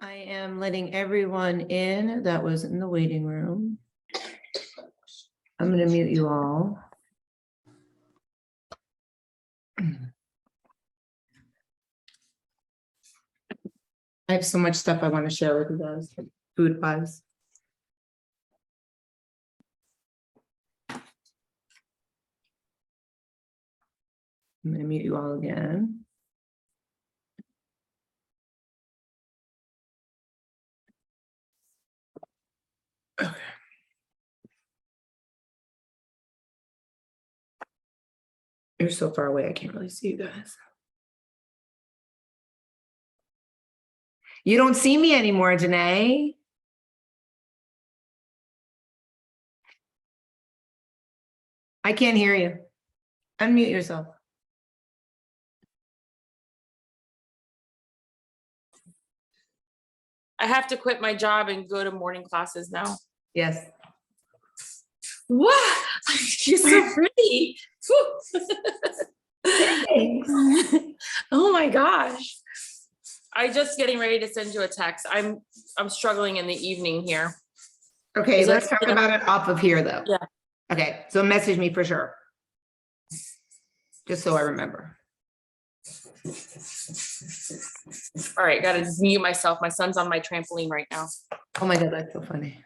I am letting everyone in that was in the waiting room. I'm going to mute you all. I have so much stuff I want to share with you guys, food-wise. I'm going to mute you all again. Okay. You're so far away, I can't really see you guys. You don't see me anymore, Janae. I can't hear you. Unmute yourself. I have to quit my job and go to morning classes now. Yes. What? You're so pretty. Thanks. Oh my gosh. I just getting ready to send you a text. I'm struggling in the evening here. Okay, let's talk about it off of here though. Yeah. Okay, so message me for sure. Just so I remember. All right, gotta mute myself. My son's on my trampoline right now. Oh my God, that's so funny.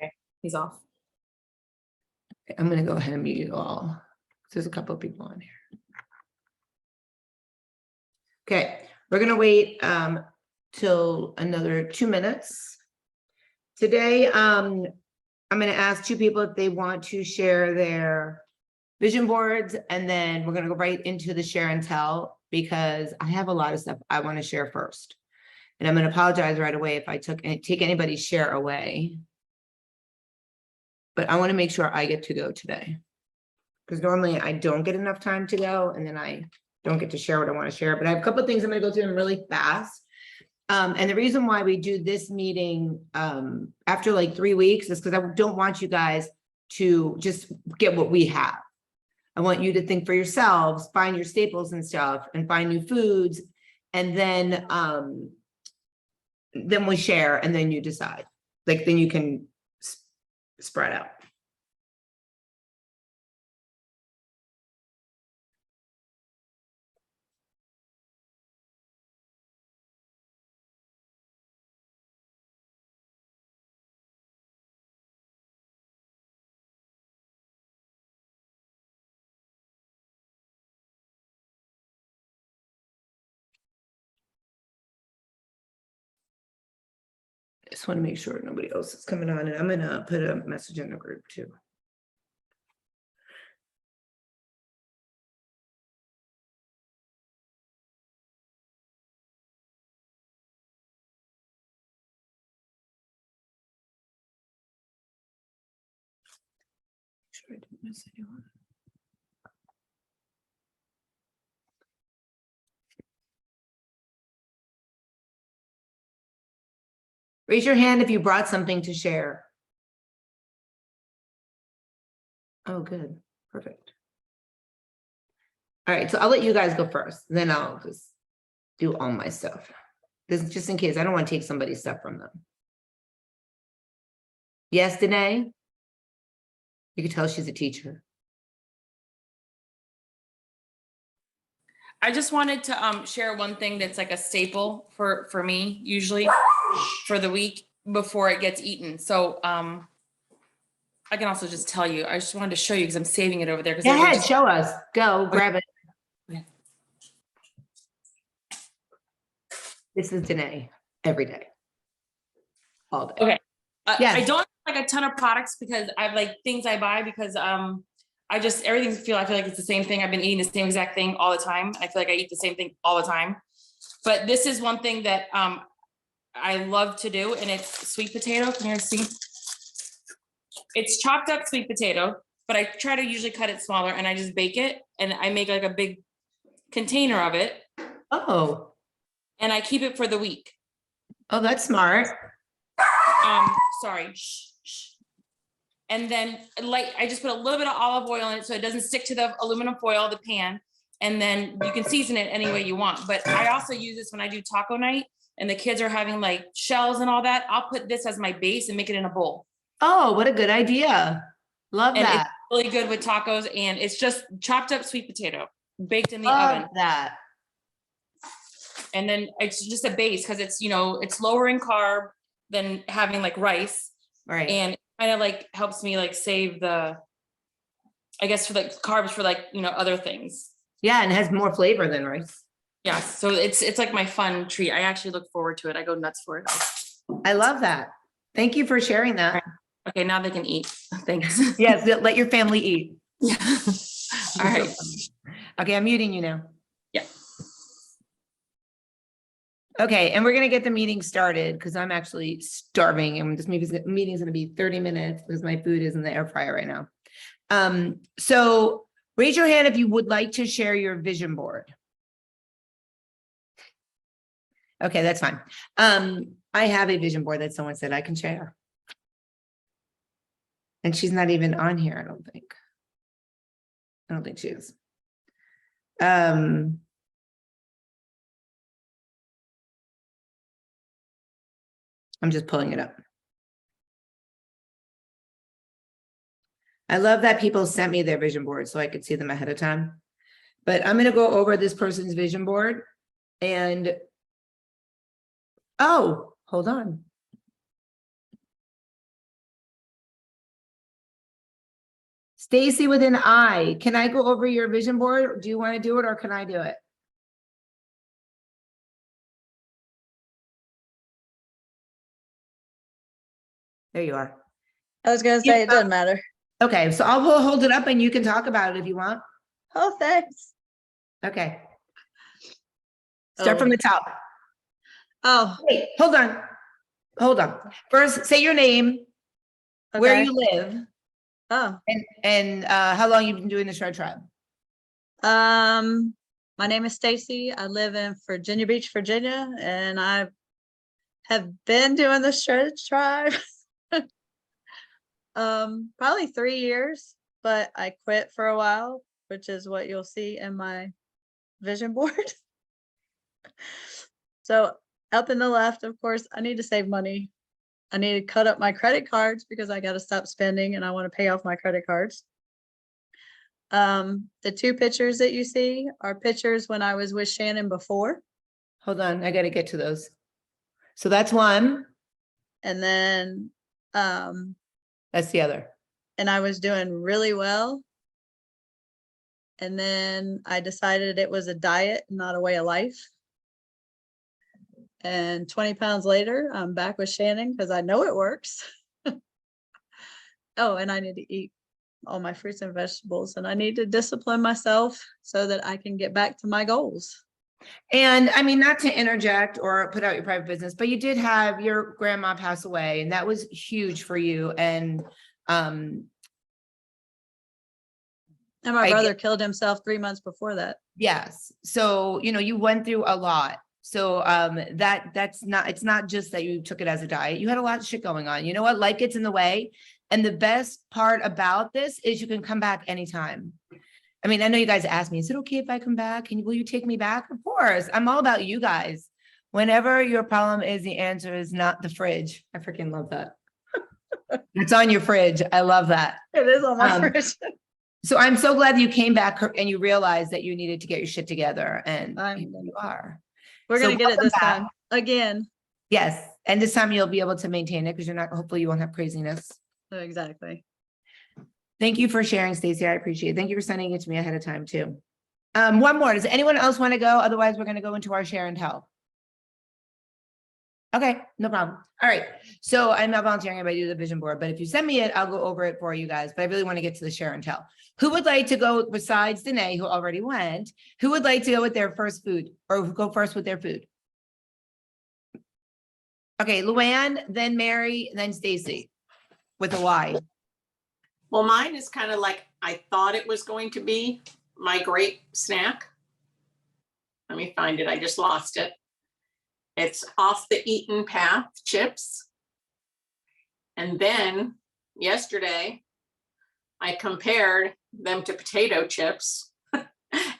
Okay, he's off. I'm gonna go ahead and mute you all. There's a couple of people on here. Okay, we're gonna wait till another 2 minutes. Today, I'm gonna ask 2 people if they want to share their vision boards, and then we're gonna go right into the share and tell, because I have a lot of stuff I want to share first. And I'm gonna apologize right away if I take anybody's share away. But I want to make sure I get to go today, because normally I don't get enough time to go, and then I don't get to share what I want to share. But I have a couple of things I'm going to go through them really fast. And the reason why we do this meeting after like 3 weeks is because I don't want you guys to just get what we have. I want you to think for yourselves, find your staples and stuff, and find new foods, and then we share, and then you decide. Like, then you can spread out. Just want to make sure nobody else is coming on, and I'm gonna put a message in the group too. Sure I didn't miss anyone. Raise your hand if you brought something to share. Oh, good. Perfect. All right, so I'll let you guys go first, then I'll just do all my stuff. This is just in case. I don't want to take somebody's stuff from them. Yes, Danae? You can tell she's a teacher. I just wanted to share one thing that's like a staple for me, usually for the week before it gets eaten. So I can also just tell you, I just wanted to show you because I'm saving it over there. Go ahead, show us. Go, grab it. Okay. This is Danae every day. All day. Okay. Yes. I don't have like a ton of products because I have like things I buy because I feel like it's the same thing. I've been eating the same exact thing all the time. I feel like I eat the same thing all the time. But this is one thing that I love to do, and it's sweet potato. Can you see? It's chopped up sweet potato, but I try to usually cut it smaller, and I just bake it, and I make like a big container of it. Oh. And I keep it for the week. Oh, that's smart. Sorry. Shh. And then I just put a little bit of olive oil in it so it doesn't stick to the aluminum foil, the pan. And then you can season it any way you want. But I also use this when I do taco night, and the kids are having like shells and all that, I'll put this as my base and make it in a bowl. Oh, what a good idea. Love And it's that. really good with tacos, and it's just chopped up sweet potato baked in the Love oven. that. And then it's just a base because it's, you know, it's lower in carb than having like rice. Right. And kind of like helps me like save the, I guess, for like carbs for like, you know, other things. Yeah, and it has more flavor than rice. Yeah, so it's like my fun treat. I actually look forward to it. I go nuts for it. I love that. Thank you for sharing that. Okay, now they can eat. Thanks. Yes, let your family eat. Yeah. All right. Okay, I'm muting you now. Yeah. Okay, and we're gonna get the meeting started because I'm actually starving, and this meeting's gonna be 30 minutes because my food is in the air fryer right now. So raise your hand if you would like to share your vision board. Okay, that's fine. I have a vision board that someone said I can share. And she's not even on here, I don't think. I don't think she is. I'm just pulling it up. I love that people sent me their vision board so I could see them ahead of time. But I'm going to go over this person's vision board and, oh, hold on. Stacy with an I, can I go over your vision board? Do you want to do it or can I do it? There you are. I was gonna say it doesn't matter. Okay, so I'll hold it up and you can talk about it if you want. Oh, thanks. Okay. Start Oh. from the top. Oh, Wait, hold on. Hold on. First, say your name, where okay. you live, Oh, and how long you've been doing the Shred Tribe. my name is Stacy. I live in Virginia Beach, Virginia, and I have been doing the Shred Tribe probably 3 years, but I quit for a while, which is what you'll see in my vision board. So up in the left, of course, I need to save money. I need to cut up my credit cards because I got to stop spending and I want to pay off my credit cards. The two pictures that you see are pictures when I was with Shannon before. Hold on, I got to get to those. So that's one. And then, That's the other. and I was doing really well. And then I decided it was a diet, not a way of life. And 20 pounds later, I'm back with Shannon because I know it works. Oh, and I need to eat all my fruits and vegetables, and I need to discipline myself so that I can get back to my goals. And I mean, not to interject or put out your private business, but you did have your grandma pass away, and that was huge for you. And And my brother killed himself 3 months before that. yes, so you know, you went through a lot. So it's not just that you took it as a diet. You had a lot of shit going on. You know what? Life gets in the way. And the best part about this is you can come back anytime. I mean, I know you guys asked me, is it okay if I come back? Will you take me back? Of course. I'm all about you guys. Whenever your problem is, the answer is not the fridge. I freaking love that. It's on your fridge. I love that. It is on my fridge. So I'm so glad you came back and you realized that you needed to get your shit together, and you are. We're So gonna get it this welcome time again. Yes, and this time you'll be able to maintain it because you're not, hopefully you won't have craziness. Exactly. Thank you for sharing, Stacey. I appreciate it. Thank you for sending it to me ahead of time too. One more. Does anyone else want to go? Otherwise, we're going to go into our share and tell. Okay, no problem. All right. So I'm not volunteering anybody to do the vision board, but if you send me it, I'll go over it for you guys. But I really want to get to the share and tell. Who would like to go besides Danae, who already went? Who would like to go with their first food or go first with their food? Okay, Luann, then Mary, then Stacy with a Y. Well, mine is kind of like I thought it was going to be my great snack. Let me find it. I just lost it. It's Off the Eaten Path chips. And then yesterday, I compared them to potato chips, and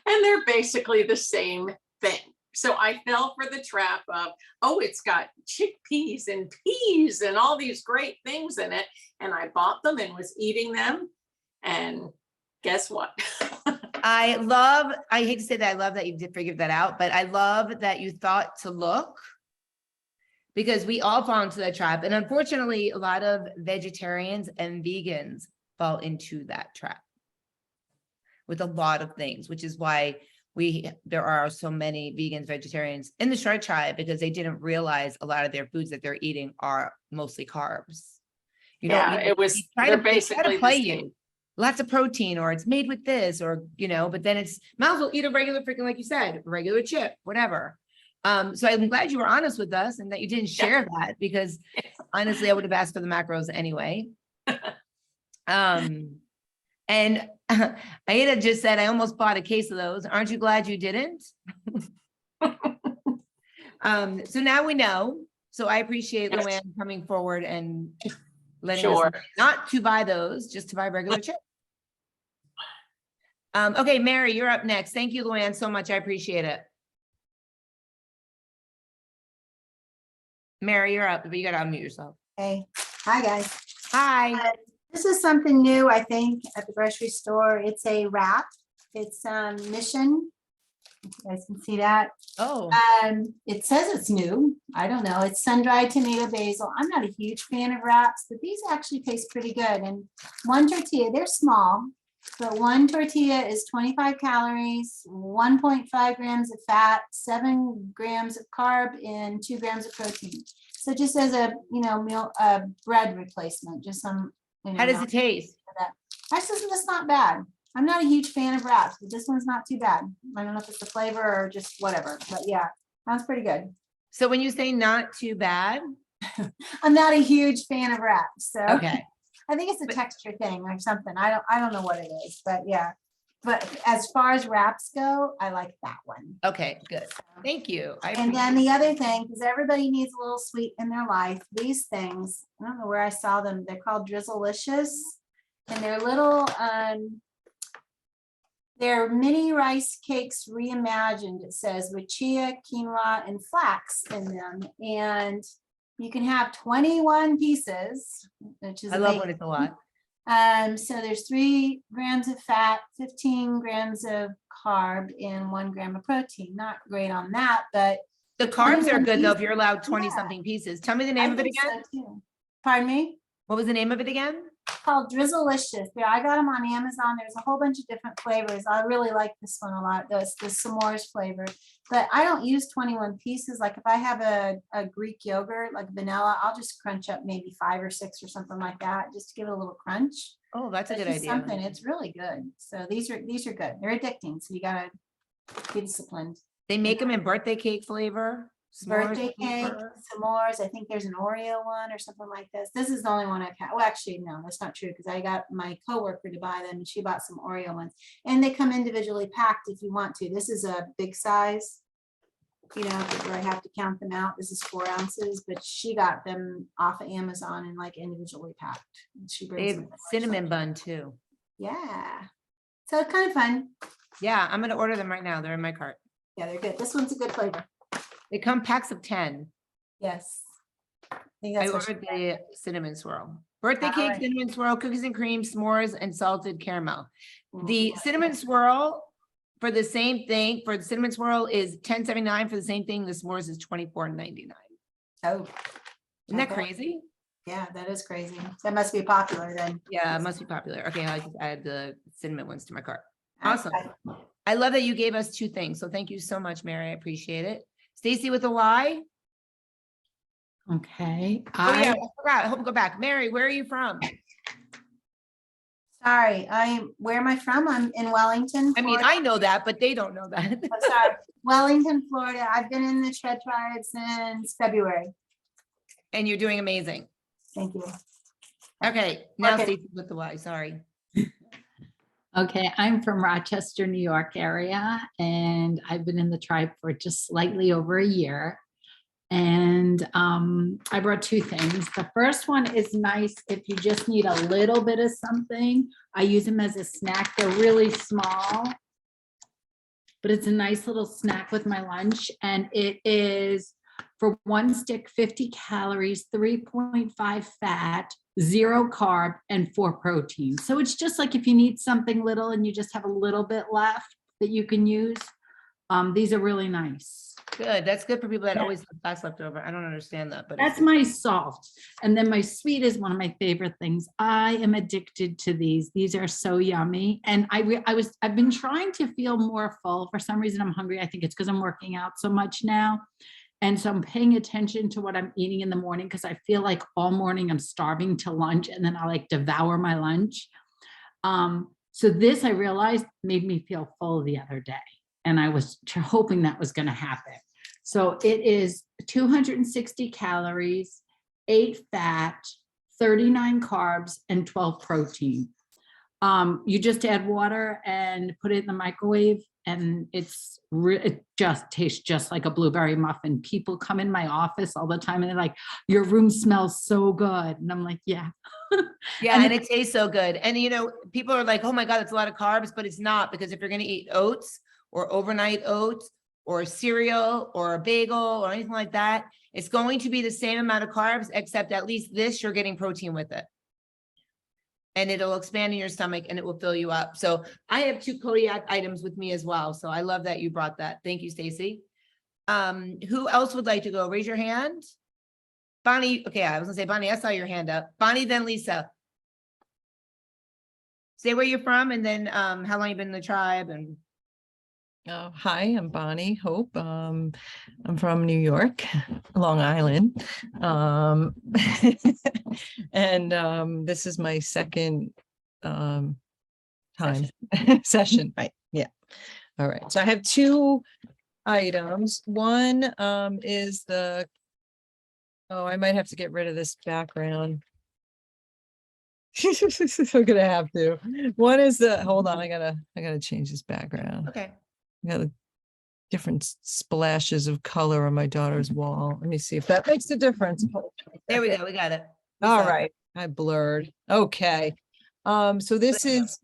they're basically the same thing. So I fell for the trap of, oh, it's got chickpeas and peas and all these great things in it. And I bought them and was eating them. And guess what? I hate to say that, I love that you did figure that out, but I love that you thought to look. Because we all fall into that trap. And unfortunately, a lot of vegetarians and vegans fall into that trap with a lot of things, which is why there are so many vegans, vegetarians in the short tribe, because they didn't realize a lot of their foods that they're eating are mostly carbs. You Yeah, don't, it was, they try they're to basically play the same. you. Lots of protein, or it's made with this, or, but then it's, might as well eat a regular freaking, like you said, regular chip, whatever. So I'm glad you were honest with us and that you didn't share that, because honestly, I would have asked for the macros anyway. And Aida just said, I almost bought a case of those. Aren't you glad you didn't? So now we know. So I appreciate Yes. Luann coming forward and letting us Sure. know not to buy those, just to buy regular chips. Okay, Mary, you're up next. Thank you, Luann, so much. I appreciate it. Mary, you're up, but you gotta unmute yourself. Hey, hi guys. Hi. This is something new, I think, at the grocery store. It's a wrap. It's Mission. You guys can see that. Oh, It says it's new. I don't know. It's sun-dried tomato basil. I'm not a huge fan of wraps, but these actually taste pretty good. And one tortilla, they're small, but one tortilla is 25 calories, 1.5 grams of fat, 7 grams of carb, and 2 grams of protein. So just as a, meal, bread replacement, just some, how does it taste? Actually, that's not bad. I'm not a huge fan of wraps, but this one's not too bad. I don't know if it's the flavor or just whatever, but yeah, sounds pretty good. So when you say not too bad, I'm not a huge fan of wraps, so okay. I think it's a texture thing or something. I don't know what it is, but yeah. But as far as wraps go, I like that one. Okay, good. Thank you. And then the other thing, because everybody needs a little sweet in their life, these things, I don't know where I saw them. They're called Drizzleicious, and they're little, they're mini rice cakes reimagined, it says, with chia, quinoa, and flax in them. And you can have 21 pieces, which is I love amazing. when it's a lot. So there's 3 grams of fat, 15 grams of carb, and 1 gram of protein. Not great on that, but The carbs are 21 good though, if pieces, you're allowed 20 yeah. something pieces. Tell me the name I of it think again. so too. Pardon me? What was the name of it again? Called Drizzleicious. Yeah, I got them on Amazon. There's a whole bunch of different flavors. I really like this one a lot. It's the s'mores flavor, but I don't use 21 pieces. Like if I have a Greek yogurt, like vanilla, I'll just crunch up maybe 5 or 6 or something like that, just to give it a little crunch. Oh, that's a It's good just idea. something. It's really good. So these are good. They're addicting. So you gotta be disciplined. They make them in birthday cake flavor. s'mores Birthday cake, flavor. s'mores. I think there's an Oreo one or something like this. This is the only one I've had. Well, actually, no, that's not true, because I got my coworker to buy them and she bought some Oreo ones. And they come individually packed if you want to. This is a big size, where I have to count them out. This is 4 ounces, but she got them off of Amazon and like individually packed. And she They brings have them to work, cinnamon so- bun too. Yeah. So it's kind of fun. Yeah, I'm gonna order them right now. They're in my cart. Yeah, they're good. This one's a good flavor. They come packs of 10. Yes. I think I that's what she ordered the cinnamon swirl. Birthday cake, Alright. cinnamon swirl, cookies and cream, s'mores, and salted caramel. Mm, The yeah. cinnamon swirl for the same thing, for the cinnamon swirl is $10.79. For the same thing, the s'mores is $24.99. Oh, Isn't that Okay. crazy? yeah, that is crazy. That must be popular then. Yeah, it must be popular. Okay, I just added the cinnamon ones to my cart. Awesome. Okay. I love that you gave us 2 things. So thank you so much, Mary. I appreciate it. Stacy with a Y. Okay, Oh yeah, I forgot. I hope go back. Mary, where are you from? Sorry, where am I from? I'm in Wellington. I mean, Florida. I know that, but they don't know that. Oh, sorry, Wellington, Florida. I've been in the shred tribe since February. And you're doing amazing. Thank you. Okay, now Okay. Stacy with the Y, sorry. okay, I'm from Rochester, New York area, and I've been in the tribe for just slightly over a year. And I brought 2 things. The first one is nice if you just need a little bit of something. I use them as a snack. They're really small. but it's a nice little snack with my lunch. And it is for one stick, 50 calories, 3.5 fat, 0 carb, and 4 protein. So it's just like if you need something little and you just have a little bit left that you can use. These are really nice. Good. That's good for people that Yeah. always have fats left over. I don't understand that, but That's my salt. And then my sweet is one of my favorite things. I am addicted to these. These are so yummy. And I've been trying to feel more full. For some reason, I'm hungry. I think it's because I'm working out so much now. And so I'm paying attention to what I'm eating in the morning because I feel like all morning I'm starving to lunch and then I like devour my lunch. So this I realized made me feel full the other day. And I was hoping that was going to happen. So it is 260 calories, 8 fat, 39 carbs, and 12 protein. You just add water and put it in the microwave, and it just tastes just like a blueberry muffin. People come in my office all the time and they're like, your room smells so good. And I'm like, yeah. yeah, and it tastes so good. And you know, people are like, oh my God, it's a lot of carbs, but it's not, because if you're going to eat oats or overnight oats or cereal or a bagel or anything like that, it's going to be the same amount of carbs, except at least this, you're getting protein with it. And it'll expand in your stomach and it will fill you up. So I have 2 Kodiak items with me as well. So I love that you brought that. Thank you, Stacy. Who else would like to go? Raise your hand. Bonnie. Okay, I was gonna say, Bonnie, I saw your hand up. Bonnie, then Lisa. Say where you're from and then how long you've been in the tribe. And Hi, I'm Bonnie Hope. I'm from New York, Long Island. And this is my second time session, right? Yeah. All right. So I have 2 items. One is the, oh, I might have to get rid of this background. I'm gonna have to. One is the, hold on, I gotta change this background. okay. Got the different splashes of color on my daughter's wall. Let me see if that makes a difference. There we go. We got it. All right, I blurred. Okay. So this is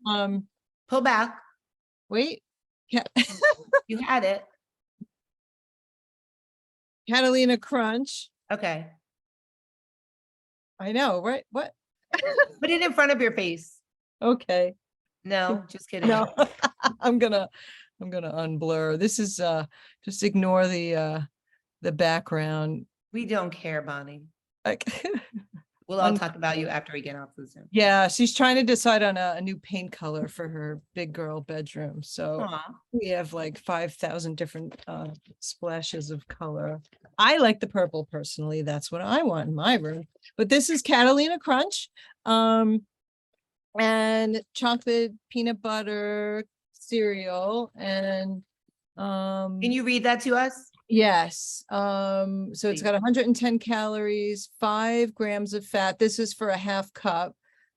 Pull back. wait. Ca- You had it. Catalina Crunch. Okay. I know, right? What? Put it in front of your face. Okay. No, just kidding. No, I'm gonna unblur. This is just ignore the background. We don't care, Bonnie. Like We'll all talk about you after we get off the Zoom. yeah, she's trying to decide on a new paint color for her big girl bedroom. So Aw. we have like 5,000 different splashes of color. I like the purple personally. That's what I want in my room. But this is Catalina Crunch. And chocolate peanut butter cereal. And Can you read that to us? yes, so it's got 110 calories, 5 grams of fat. This is for a half cup,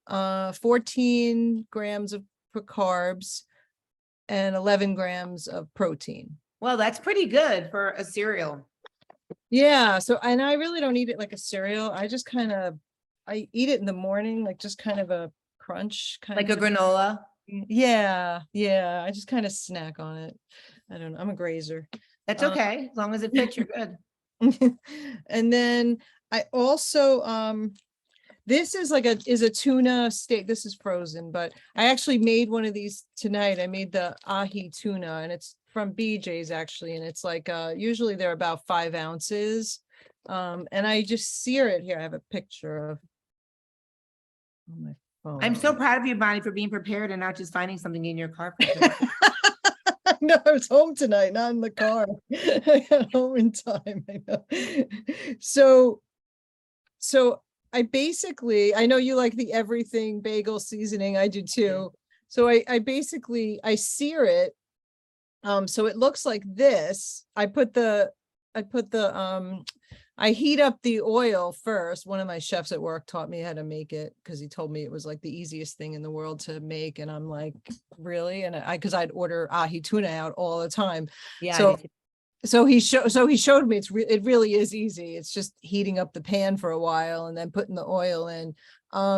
14 grams of carbs, and 11 grams of protein. Well, that's pretty good for a cereal. Yeah, so, and I really don't eat it like a cereal. I just I eat it in the morning, like just kind of a crunch. Like a granola. Yeah, I just kind of snack on it. I don't know, I'm a grazer. That's okay. As long as it fits, you're good. And then I also, this is like is a tuna steak. This is frozen, but I actually made one of these tonight. I made the ahi tuna, and it's from BJ's actually. And it's like, usually they're about 5 ounces. And I just sear it here. I have a picture of on my phone. I'm so proud of you, Bonnie, for being prepared and not just finding something in your car. For today. No, I was home tonight, not in the car. I got home in time. I know. So I basically, I know you like the everything bagel seasoning. I do too. So I basically, I sear it. So it looks like this. I heat up the oil first. One of my chefs at work taught me how to make it because he told me it was like the easiest thing in the world to make. And I'm like, really? And because I'd order ahi tuna out all the time. Yeah. So he showed me it really is easy. It's just heating up the pan for a while and then putting the oil in.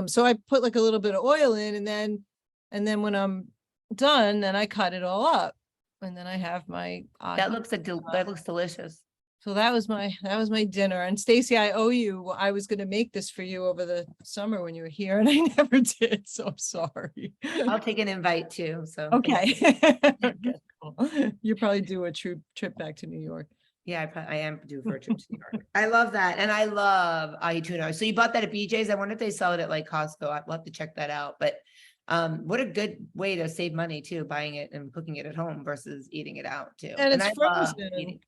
So I put like a little bit of oil in, and then when I'm done, then I cut it all up. And then I have my. That looks that looks delicious. So that was my dinner. And Stacy, I owe you. I was gonna make this for you over the summer when you were here and I never did, so I'm sorry. I'll take an invite too, so. Okay. Okay, cool. You probably do a trip back to New York. Yeah, I am due for a trip to New York. I love that. And I love ahi tuna. So you bought that at BJ's? I wonder if they sell it at like Costco. I'd love to check that out. But what a good way to save money too, buying it and cooking it at home versus eating it out too. And it's I love frozen. eating-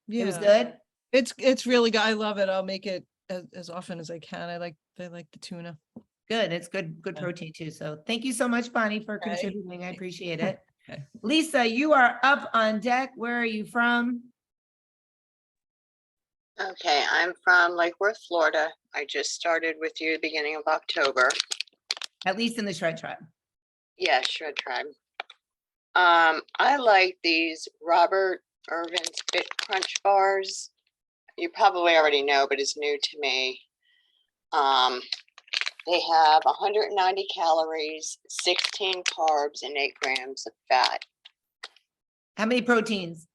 It was Yeah, good? it's really good. I love it. I'll make it as often as I can. I like the tuna. Good. It's good Yeah. protein too. So thank you so much, Bonnie, for Okay. contributing. I appreciate it. Okay. Lisa, you are up on deck. Where are you from? Okay, I'm from Lake Worth, Florida. I just started with you beginning of October. At least in the Shred Tribe. Yeah, Shred Tribe. I like these Robert Irvin's Bit Crunch bars. You probably already know, but it's new to me. They have 190 calories, 16 carbs, and 8 grams of fat. How many proteins?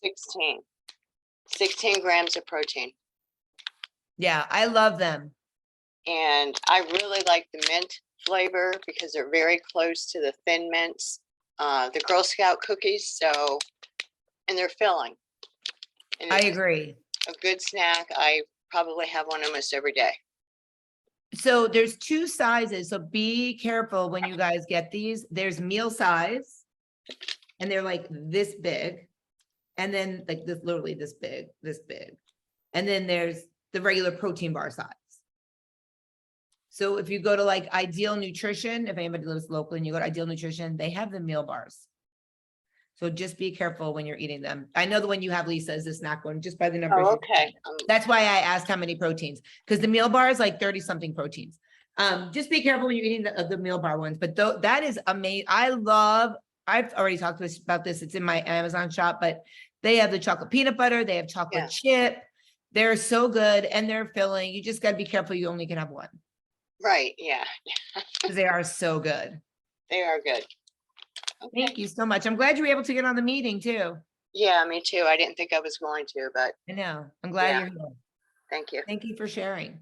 16. 16 grams of protein. Yeah, I love them. And I really like the mint flavor because they're very close to the Thin Mints, the Girl Scout cookies. So, and they're filling. And I it's agree. a good snack. I probably have one almost every day. So there's two sizes. So be careful when you guys get these. There's meal size. And they're like this big. And then like this, literally this big. And then there's the regular protein bar size. So if you go to like Ideal Nutrition, if anybody lives locally and you go to Ideal Nutrition, they have the meal bars. So just be careful when you're eating them. I know the one you have, Lisa, is the snack one, just by the numbers. Oh, okay. That's why I asked how many proteins, because the meal bar is like 30 something proteins. Just be careful when you're eating the meal bar ones, but that is amazing. I've already talked to us about this. It's in my Amazon shop, but they have the chocolate peanut butter. They have chocolate chip. They're so good and they're filling. You just got to be careful. You only can have one. Right. Yeah, Because they are so good. they are good. Okay. Thank you so much. I'm glad you were able to get on the meeting too. Yeah, me too. I didn't think I was going to, but I know. I'm glad Yeah. you're here. thank you. Thank you for sharing.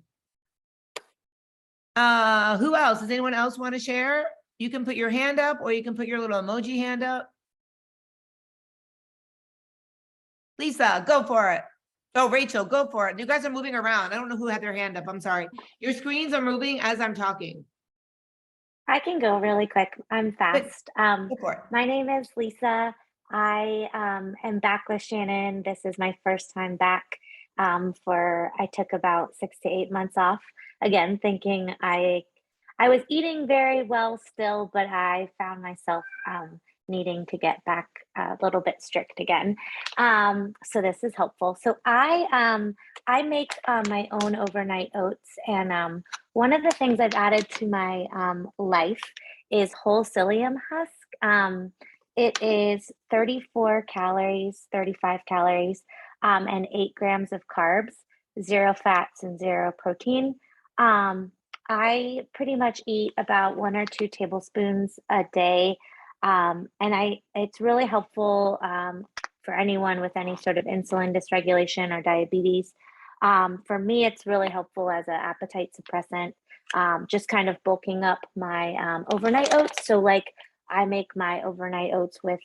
Who else? Does anyone else want to share? You can put your hand up or you can put your little emoji hand up. Lisa, go for it. Oh, Rachel, go for it. You guys are moving around. I don't know who had their hand up. I'm sorry. Your screens are moving as I'm talking. I can go really quick. I'm fast. Go for it. My name is Lisa. I am back with Shannon. This is my first time back I took about 6 to 8 months off. Again, thinking I was eating very well still, but I found myself needing to get back a little bit strict again. So this is helpful. So I make my own overnight oats, and one of the things I've added to my life is whole psyllium husk. It is 34 calories, 35 calories, and 8 grams of carbs, 0 fats and 0 protein. I pretty much eat about 1 or 2 tablespoons a day. And it's really helpful for anyone with any sort of insulin dysregulation or diabetes. For me, it's really helpful as an appetite suppressant, just kind of bulking up my overnight oats. So like I make my overnight oats with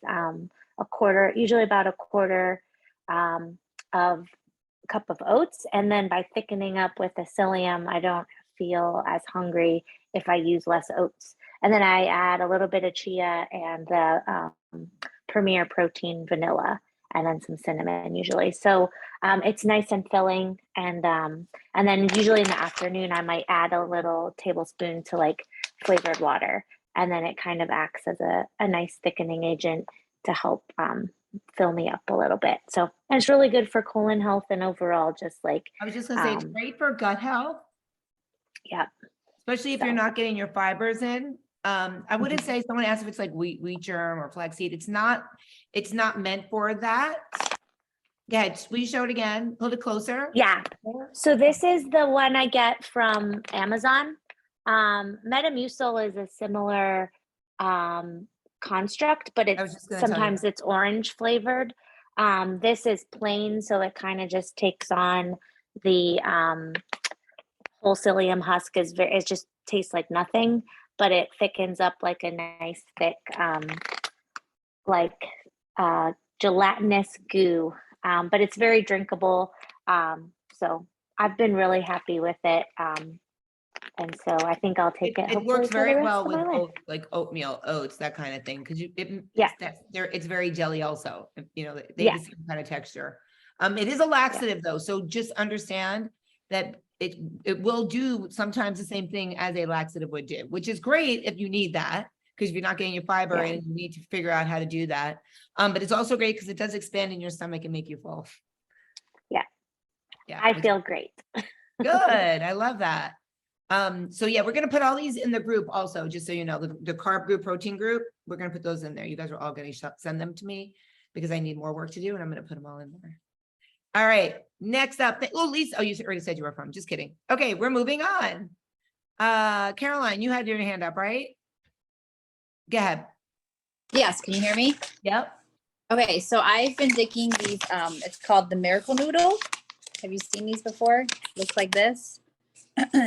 usually about a quarter of a cup of oats. And then by thickening up with the psyllium, I don't feel as hungry if I use less oats. And then I add a little bit of chia and the Premier Protein vanilla, and then some cinnamon usually. So it's nice and filling. And then usually in the afternoon, I might add a little tablespoon to like flavored water. And then it kind of acts as a nice thickening agent to help fill me up a little bit. So and it's really good for colon health and overall, just like. I was just gonna say, it's great for gut health. Yeah. Especially if you're not getting your fibers in. I wouldn't say, someone asked if it's like wheat germ or flaxseed. It's not meant for that. Yeah, will you show it again? Pull it closer. Yeah. So this is the one I get from Amazon. Metamucil is a similar construct, but was it's just gonna tell you sometimes it's orange flavored. This is plain, so it kind of just takes on the whole psyllium husk is very, it just tastes like nothing, but it thickens up like a nice thick like gelatinous goo. But it's very drinkable. So I've been really happy with it. And so I think I'll take it. It works hopefully for the very rest well of with my life. like oatmeal, oats, that kind of thing. Because Yeah. it's very jelly also. You know, they Yeah. have the same kind of texture. It is a laxative though, so just understand that it will do sometimes the same thing as a laxative would do, which is great if you need that, because if you're not getting your fiber Yeah. and you need to figure out how to do that. But it's also great because it does expand in your stomach and make you full. Yeah. Yeah. I which- feel great. Good. I love that. So yeah, we're gonna put all these in the group also, just so you know, the carb group, protein group, we're gonna put those in there. You guys are all gonna send them to me because I need more work to do and I'm gonna put them all in there. All right, next up, oh, Lisa, oh, you already said you were from, just kidding. Okay, we're moving on. Caroline, you had your hand up, right? Go ahead. Yes, can you hear me? Yep. Okay, so I've been digging these, it's called the Miracle Noodle. Have you seen these before? Looks like this.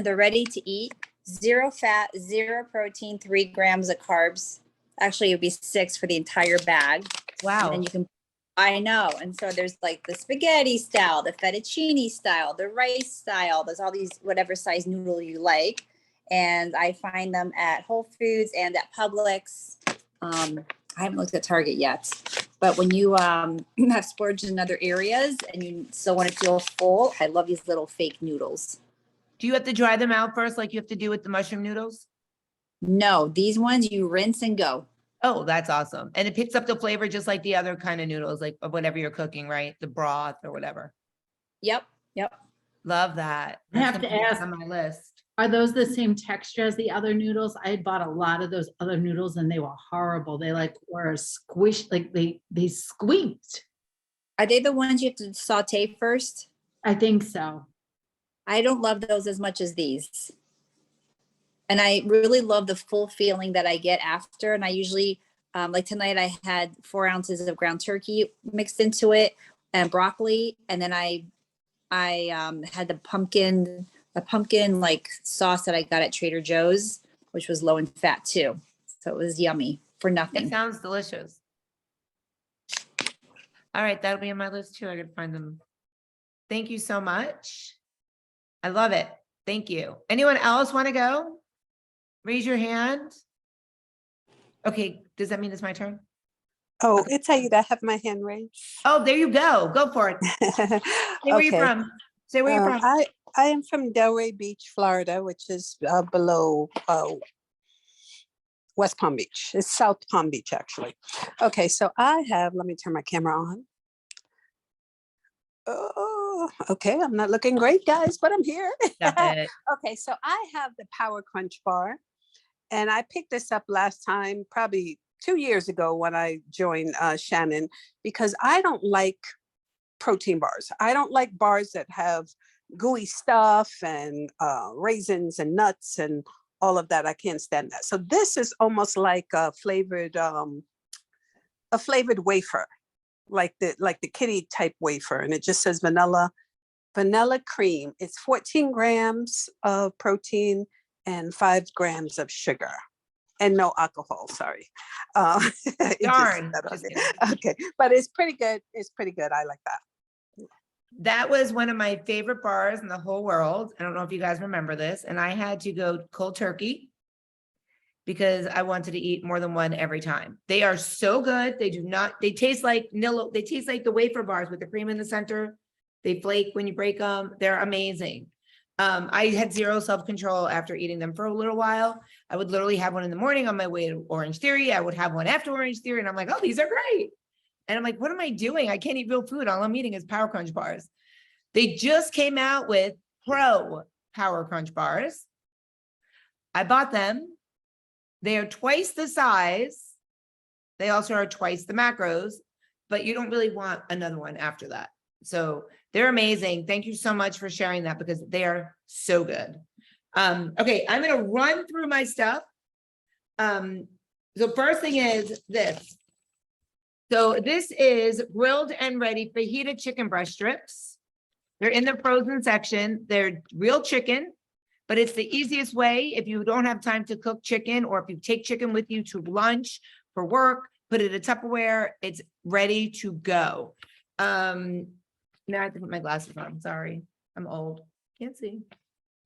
They're ready to eat. 0 fat, 0 protein, 3 grams of carbs. Actually, it would be 6 for the entire bag. Wow. And you can, I know. And so there's like the spaghetti style, the fettuccine style, the rice style. There's all these whatever size noodle you like. And I find them at Whole Foods and at Publix. I haven't looked at Target yet. But when you have splurged in other areas and you still want to feel full, I love these little fake noodles. Do you have to dry them out first like you have to do with the mushroom noodles? No, these ones you rinse and go. Oh, that's awesome. And it picks up the flavor just like the other kind of noodles, like of whatever you're cooking, right? The broth or whatever. Yep. Love that. I have That's to gonna be ask- on my list. Are those the same texture as the other noodles? I had bought a lot of those other noodles and they were horrible. They like were squished, like they squeaked. Are they the ones you have to saute first? I think so. I don't love those as much as these. And I really love the full feeling that I get after. And I usually, like tonight, I had 4 ounces of ground turkey mixed into it and broccoli. And then I had a pumpkin like sauce that I got at Trader Joe's, which was low in fat too. So it was yummy for It nothing. sounds delicious. All right, that'll be on my list too. I gotta find them. Thank you so much. I love it. Thank you. Anyone else want to go? Raise your hand. Okay, does that mean it's my turn? Oh, it's Aida. I have my hand raised. Oh, there you go. Go for it. Say where you from. Say where you're from. I am from Delray Beach, Florida, which is below West Palm Beach. It's South Palm Beach, actually. Okay, so I have, let me turn my camera on. Oh, okay, I'm not looking great, guys, but I'm here. Stop it. Okay, so I have the Power Crunch bar, and I picked this up last time, probably 2 years ago when I joined Shannon, because I don't like protein bars. I don't like bars that have gooey stuff and raisins and nuts and all of that. I can't stand that. So this is almost like a flavored wafer, like the kitty type wafer, and it just says vanilla cream. It's 14 grams of protein and 5 grams of sugar. And no alcohol, sorry. It just Darn. said on Just there. kidding. Okay, but it's pretty good. It's pretty good. I like that. That was one of my favorite bars in the whole world. I don't know if you guys remember this. And I had to go cold turkey because I wanted to eat more than one every time. They are so good. They taste like Nilla. They taste like the wafer bars with the cream in the center. They flake when you break them. They're amazing. I had zero self-control after eating them for a little while. I would literally have one in the morning on my way to Orange Theory. I would have one after Orange Theory. And I'm like, oh, these are great. And I'm like, what am I doing? I can't eat real food. All I'm eating is Power Crunch bars. They just came out with Pro Power Crunch bars. I bought them. They are twice the size. They also are twice the macros, but you don't really want another one after that. So they're amazing. Thank you so much for sharing that because they are so good. Okay, I'm going to run through my stuff. So first thing is this. So this is grilled and ready fajita chicken breast strips. They're in the frozen section. They're real chicken, but it's the easiest way if you don't have time to cook chicken, or if you take chicken with you to lunch for work, put it in a Tupperware, it's ready to go. Now I have to put my glasses on, sorry, I'm old, can't see.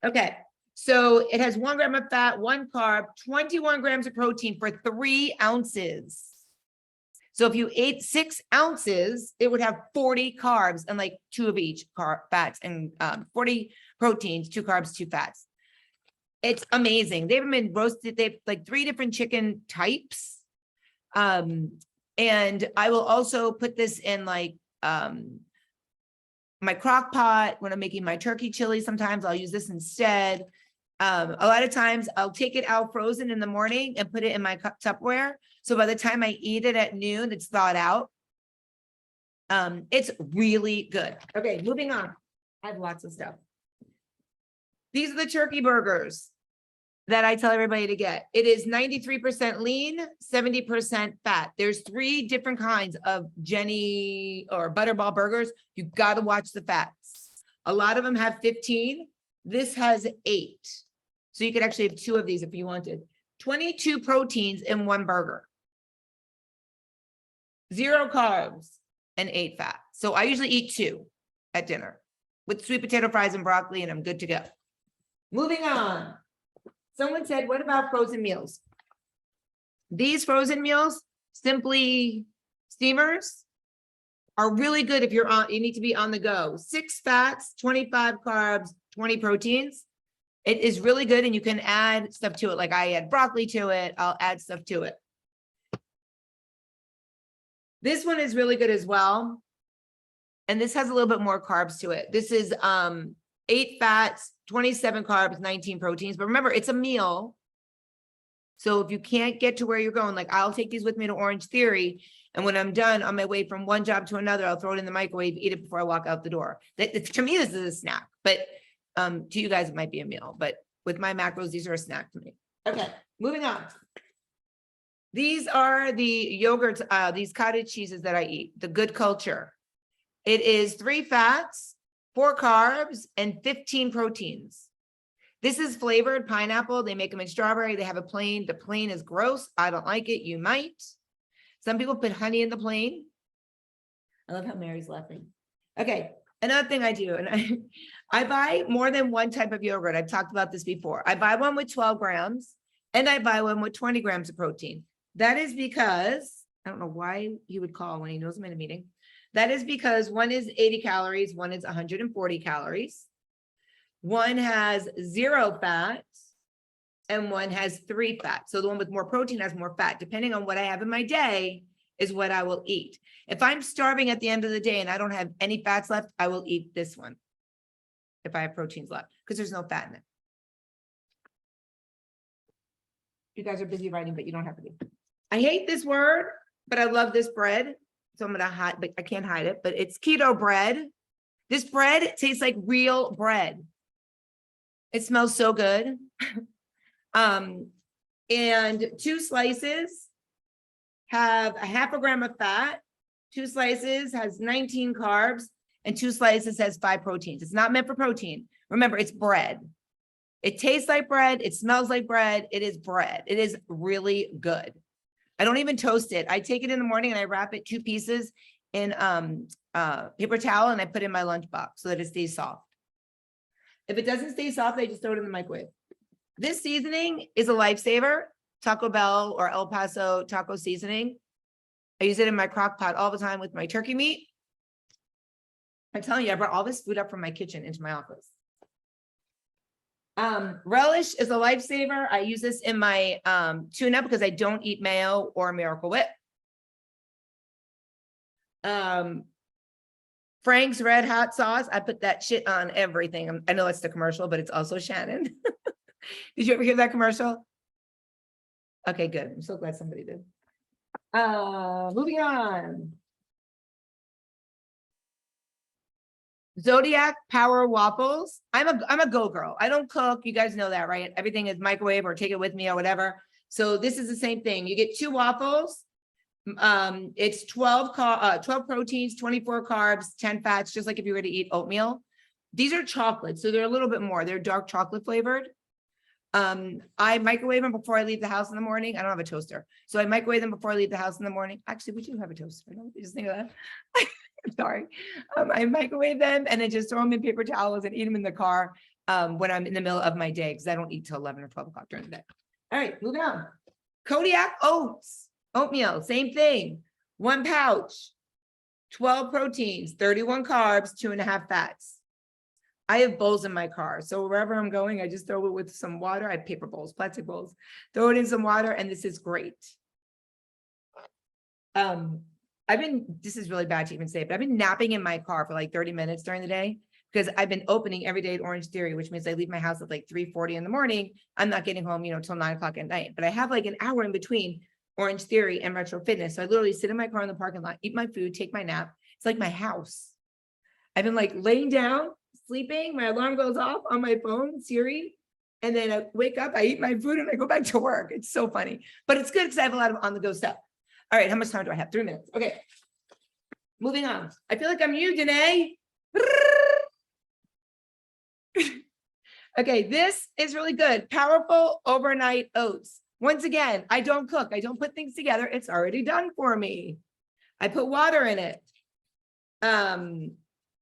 Okay, so it has 1 gram of fat, 1 carb, 21 grams of protein for 3 ounces. So if you ate 6 ounces, it would have 40 carbs and like 2 of each fats, and 40 proteins, 2 carbs, 2 fats. It's amazing. They've been roasted. They've like 3 different chicken types. And I will also put this in like my crock pot when I'm making my turkey chili. Sometimes I'll use this instead. A lot of times I'll take it out frozen in the morning and put it in my Tupperware. So by the time I eat it at noon, it's thawed out. It's really good. Okay, moving on. I have lots of stuff. These are the turkey burgers that I tell everybody to get. It is 93% lean, 70% fat. There's 3 different kinds of Jenny or Butterball burgers. You got to watch the fats. A lot of them have 15. This has 8. So you could actually have 2 of these if you wanted. 22 proteins in 1 burger. 0 carbs and 8 fat. So I usually eat 2 at dinner with sweet potato fries and broccoli, and I'm good to go. Moving on. Someone said, what about frozen meals? These frozen meals, Simply steamers, are really good if you're on, you need to be on the go. 6 fats, 25 carbs, 20 proteins. It is really good, and you can add stuff to it. Like I add broccoli to it. I'll add stuff to it. This one is really good as well. And this has a little bit more carbs to it. This is 8 fats, 27 carbs, 19 proteins. But remember, it's a meal. So if you can't get to where you're going, like I'll take these with me to Orange Theory. And when I'm done on my way from one job to another, I'll throw it in the microwave, eat it before I walk out the door. To me, this is a snack, but to you guys, it might be a meal. But with my macros, these are a snack to me. Okay, moving on. These are the yogurts, these cottage cheeses that I eat, the Good Culture. It is 3 fats, 4 carbs, and 15 proteins. This is flavored pineapple. They make them in strawberry. They have a plain. The plain is gross. I don't like it. You might. Some people put honey in the plain. I love how Mary's laughing. Okay, another thing I do, and I buy more than one type of yogurt. I've talked about this before. I buy one with 12 grams, and I buy one with 20 grams of protein. That is because, I don't know why he would call when he knows I'm in a meeting. That is because one is 80 calories, one is 140 calories. One has 0 fat, and one has 3 fat. So the one with more protein has more fat. Depending on what I have in my day is what I will eat. If I'm starving at the end of the day and I don't have any fats left, I will eat this one if I have proteins left, because there's no fat in it. You guys are busy writing, but you don't have to be. I hate this word, but I love this bread. So I'm gonna hide, but I can't hide it, but it's keto bread. This bread tastes like real bread. It smells so good. And 2 slices have a 0.5 gram of fat. 2 slices has 19 carbs, and 2 slices has 5 proteins. It's not meant for protein. Remember, it's bread. It tastes like bread. It smells like bread. It is bread. It is really good. I don't even toast it. I take it in the morning and I wrap it 2 pieces in paper towel, and I put it in my lunchbox so that it stays soft. If it doesn't stay soft, I just throw it in the microwave. This seasoning is a lifesaver. Taco Bell or El Paso taco seasoning. I use it in my crock pot all the time with my turkey meat. I'm telling you, I brought all this food up from my kitchen into my office. Relish is a lifesaver. I use this in my tuna because I don't eat mayo or Miracle Whip. Frank's Red Hot Sauce. I put that shit on everything. I know it's the commercial, but it's also Shannon. Did you ever hear that commercial? Okay, good. I'm so glad somebody did. Moving on. Zodiac Power Waffles. I'm a go girl. I don't cook. You guys know that, right? Everything is microwave or take it with me or whatever. So this is the same thing. You get 2 waffles. It's 12 proteins, 24 carbs, 10 fats, just like if you were to eat oatmeal. These are chocolates, so they're a little bit more. They're dark chocolate flavored. I microwave them before I leave the house in the morning. I don't have a toaster, so I microwave them before I leave the house in the morning. Actually, we do have a toaster. Don't you just think of that? I'm sorry. I microwave them and then just throw them in paper towels and eat them in the car when I'm in the middle of my day, because I don't eat till 11 or 12 o'clock during the day. All right, moving on. Kodiak oats, oatmeal, same thing. 1 pouch, 12 proteins, 31 carbs, 2.5 fats. I have bowls in my car, so wherever I'm going, I just throw it with some water. I have paper bowls, plastic bowls, throw it in some water, and this is great. This is really bad to even say, but I've been napping in my car for like 30 minutes during the day because I've been opening every day at Orange Theory, which means I leave my house at like 3:40 in the morning. I'm not getting home, till 9 o'clock at night, but I have like an hour in between Orange Theory and Retro Fitness. So I literally sit in my car in the parking lot, eat my food, take my nap. It's like my house. I've been like laying down, sleeping, my alarm goes off on my phone, Siri, and then I wake up, I eat my food, and I go back to work. It's so funny, but it's good because I have a lot of on-the-go stuff. All right, how much time do I have? 3 minutes. Okay, moving on. I feel like I'm you, Danae. Okay, this is really good. Powerful overnight oats. Once again, I don't cook. I don't put things together. It's already done for me. I put water in it.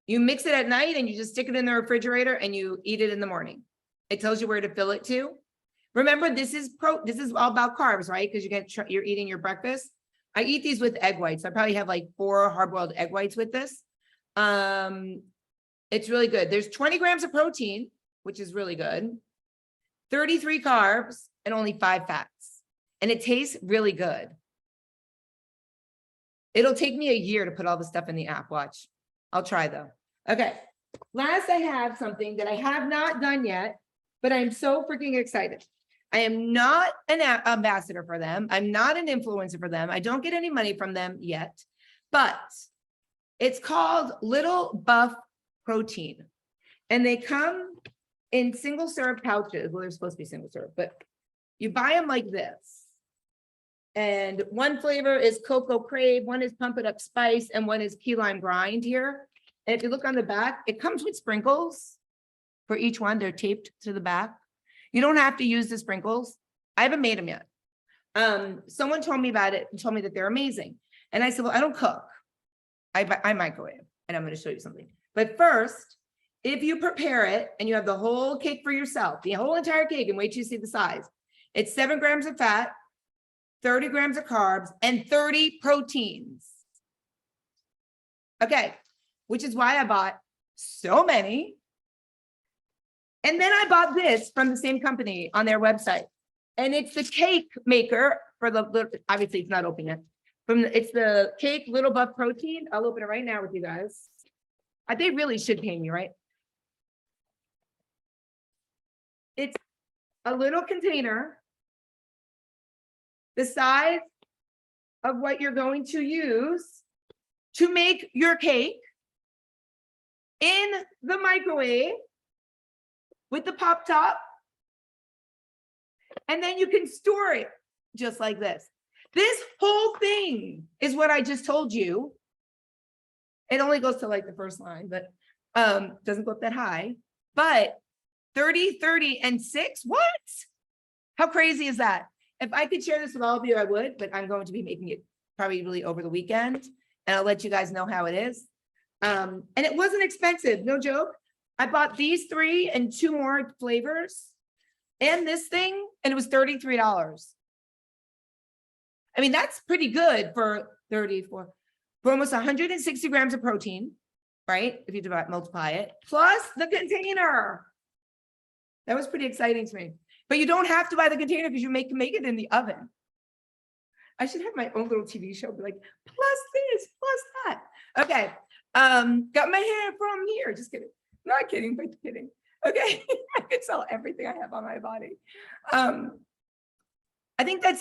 You mix it at night and you just stick it in the refrigerator and you eat it in the morning. It tells you where to fill it to. Remember, this is all about carbs, right? Because you're eating your breakfast. I eat these with egg whites. I probably have like 4 hard-boiled egg whites with this. It's really good. There's 20 grams of protein, which is really good. 33 carbs and only 5 fats. And it tastes really good. It'll take me a year to put all the stuff in the app. Watch. I'll try though. Okay. Last, I have something that I have not done yet, but I'm so freaking excited. I am not an ambassador for them. I'm not an influencer for them. I don't get any money from them yet, but it's called Little Buff Protein. And they come in single serve pouches. Well, they're supposed to be single serve, but you buy them like this. And one flavor is Cocoa Crave, one is Pump It Up Spice, and one is Key Lime Grind here. And if you look on the back, it comes with sprinkles for each one. They're taped to the back. You don't have to use the sprinkles. I haven't made them yet. Someone told me about it and told me that they're amazing. And I said, well, I don't cook. I microwave, and I'm going to show you something. But first, if you prepare it and you have the whole cake for yourself, the whole entire cake, and wait till you see the size, it's 7 grams of fat, 30 grams of carbs, and 30 proteins. Okay, which is why I bought so many. And then I bought this from the same company on their website. And it's the cake maker for obviously it's not open yet. It's the cake Little Buff Protein. I'll open it right now with you guys. They really should pay me, right? It's a little container the size of what you're going to use to make your cake in the microwave with the pop top. And then you can store it just like this. This whole thing is what I just told you. It only goes to like the first line, but doesn't go up that high. But 30, 30, and 6, what? How crazy is that? If I could share this with all of you, I would, but I'm going to be making it probably over the weekend, and I'll let you guys know how it is. And it wasn't expensive, no joke. I bought these 3 and 2 more flavors and this thing, and it was $33. I mean, that's pretty good for 34, for almost 160 grams of protein, right? If you multiply it, plus the container. That was pretty exciting to me. But you don't have to buy the container because you make it in the oven. I should have my own little TV show, be like, plus this, plus that. Okay. Got my hair from here. Just kidding. Not kidding, but kidding. Okay. I could sell everything I have on my body. I think that's